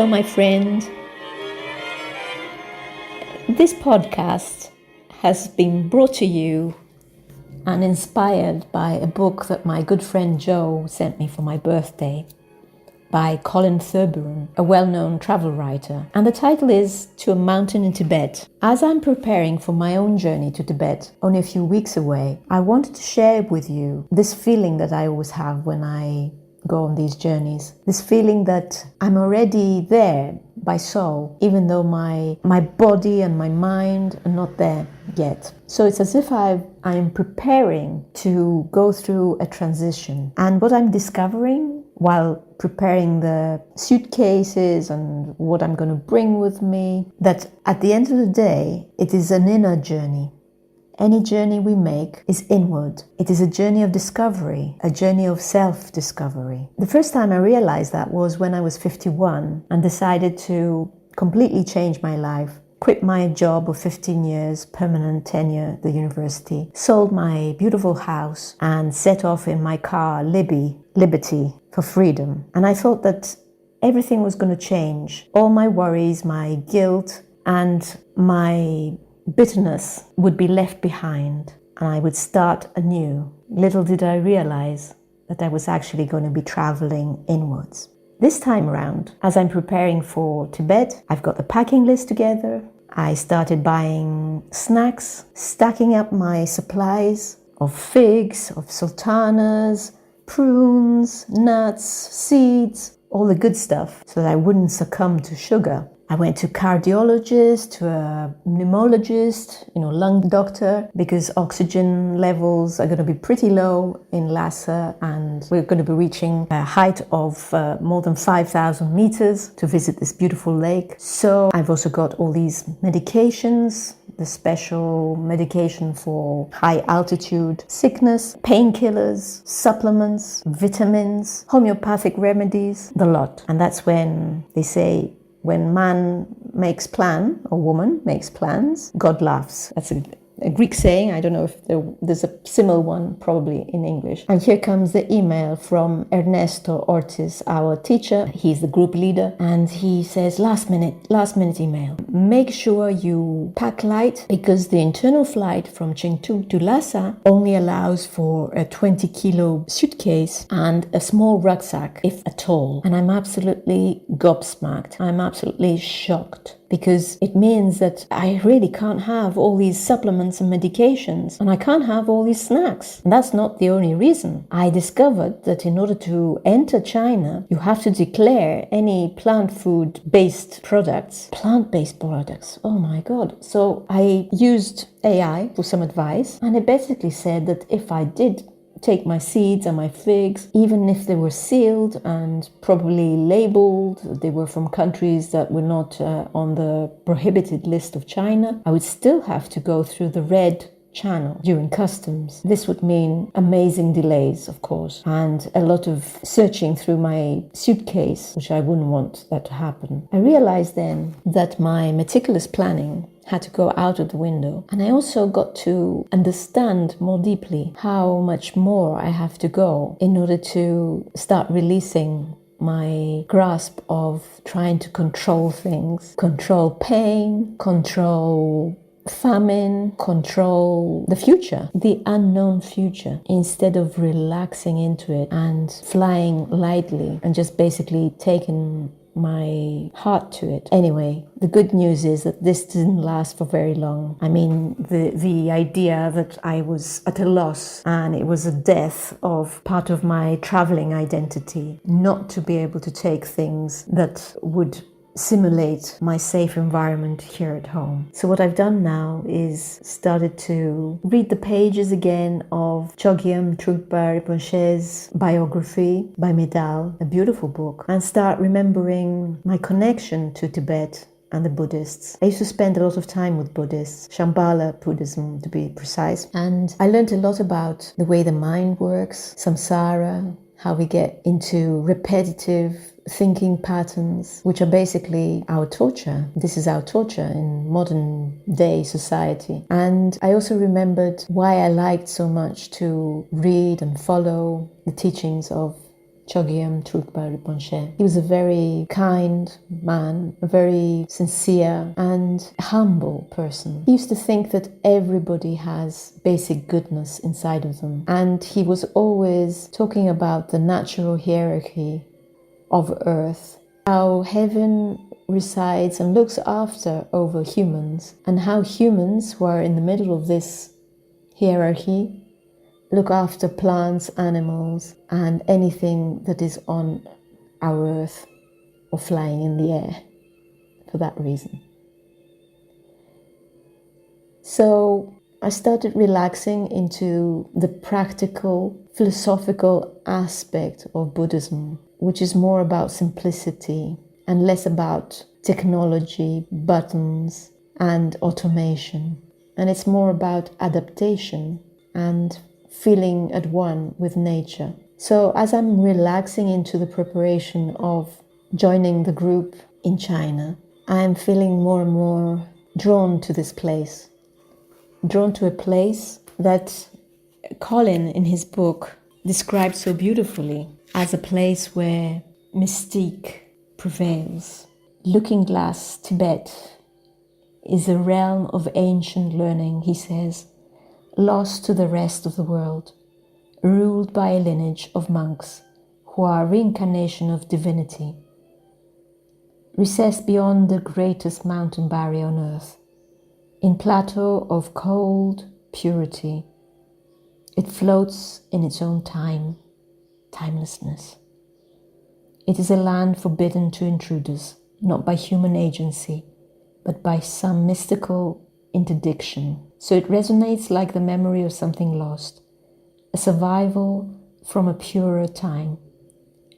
Hello, my friend. This podcast has been brought to you and inspired by a book that my good friend Joe sent me for my birthday by Colin Thurburn, a well-known travel writer. And the title is To a Mountain in Tibet. As I'm preparing for my own journey to Tibet, only a few weeks away, I wanted to share with you this feeling that I always have when I go on these journeys. This feeling that I'm already there by soul, even though my body and my mind are not there yet. So it's as if I'm preparing to go through a transition. And what I'm discovering while preparing the suitcases and what I'm going to bring with me, that at the end of the day, it is an inner journey. Any journey we make is inward. It is a journey of discovery, a journey of self-discovery. The first time I realized that was when I was 51 and decided to completely change my life. Quit my job of 15 years, permanent tenure at the university, sold my beautiful house and set off in my car, Liberty, for freedom. And I thought that everything was going to change. All my worries, my guilt and my bitterness would be left behind and I would start anew. Little did I realize that I was actually going to be traveling inwards. This time around, as I'm preparing for Tibet, I've got the packing list together. I started buying snacks, stacking up my supplies of figs, of sultanas, prunes, nuts, seeds, all the good stuff so that I wouldn't succumb to sugar. I went to cardiologist, to a pneumologist, lung doctor, because oxygen levels are going to be pretty low in Lhasa and we're going to be reaching a height of more than 5,000 meters to visit this beautiful lake. So I've also got all these medications, the special medication for high altitude sickness, painkillers, supplements, vitamins, homeopathic remedies, the lot. And that's when they say, when man makes plan, or woman makes plans, God laughs. That's a Greek saying. I don't know if there's a similar one probably in English. And here comes the email from Ernesto Ortiz, our teacher. He's the group leader. And he says, last minute email. Make sure you pack light because the internal flight from Chengdu to Lhasa only allows for a 20-kilo suitcase and a small rucksack, if at all. And I'm absolutely gobsmacked. I'm absolutely shocked. Because it means that I really can't have all these supplements and medications, and I can't have all these snacks. And that's not the only reason. I discovered that in order to enter China, you have to declare any plant-based products. Oh my God. So I used AI for some advice, and it basically said that if I did take my seeds and my figs, even if they were sealed and probably labeled, they were from countries that were not on the prohibited list of China, I would still have to go through the red channel during customs. This would mean amazing delays, of course, and a lot of searching through my suitcase, which I wouldn't want that to happen. I realized then that my meticulous planning had to go out of the window. And I also got to understand more deeply how much more I have to go in order to start releasing my grasp of trying to control things, control pain, control famine, control the future, the unknown future, instead of relaxing into it and flying lightly and just basically taking my heart to it. Anyway, the good news is that this didn't last for very long. I mean, the idea that I was at a loss and it was a death of part of my traveling identity, not to be able to take things that would simulate my safe environment here at home. So what I've done now is started to read the pages again of Chogyam Trungpa Rinpoche's biography by Medal, a beautiful book, and start remembering my connection to Tibet and the Buddhists. I used to spend a lot of time with Buddhists, Shambhala Buddhism to be precise, and I learned a lot about the way the mind works, samsara, how we get into repetitive thinking patterns, which are basically our torture. This is our torture in modern day society. And I also remembered why I liked so much to read and follow the teachings of Chogyam Trungpa Rinpoche. He was a very kind man, a very sincere and humble person. He used to think that everybody has basic goodness inside of them. And he was always talking about the natural hierarchy of earth, how heaven resides and looks after over humans, and how humans, who are in the middle of this hierarchy, look after plants, animals, and anything that is on our earth or flying in the air for that reason. So I started relaxing into the practical, philosophical aspect of Buddhism, which is more about simplicity and less about technology, buttons, and automation. And it's more about adaptation and feeling at one with nature. So as I'm relaxing into the preparation of joining the group in China, I am feeling more and more drawn to this place, drawn to a place that Colin in his book described so beautifully as a place where mystique prevails. Looking Glass, Tibet, is a realm of ancient learning, he says, lost to the rest of the world, ruled by a lineage of monks who are reincarnation of divinity, recessed beyond the greatest mountain barrier on earth, in plateau of cold purity. It floats in its own time, timelessness. It is a land forbidden to intruders, not by human agency, but by some mystical interdiction. So it resonates like the memory of something lost, a survival from a purer time,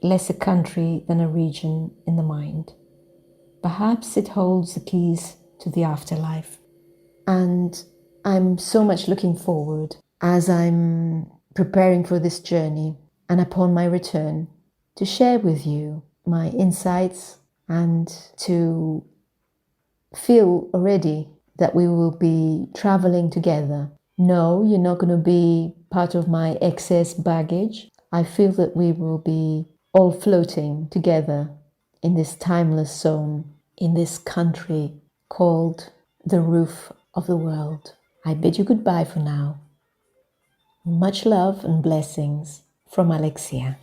less a country than a region in the mind. Perhaps it holds the keys to the afterlife. And I'm so much looking forward as I'm preparing for this journey and upon my return to share with you my insights and to feel already that we will be traveling together. No, you're not going to be part of my excess baggage. I feel that we will be all floating together in this timeless zone, in this country called the roof of the world. I bid you goodbye for now. Much love and blessings from Alexia.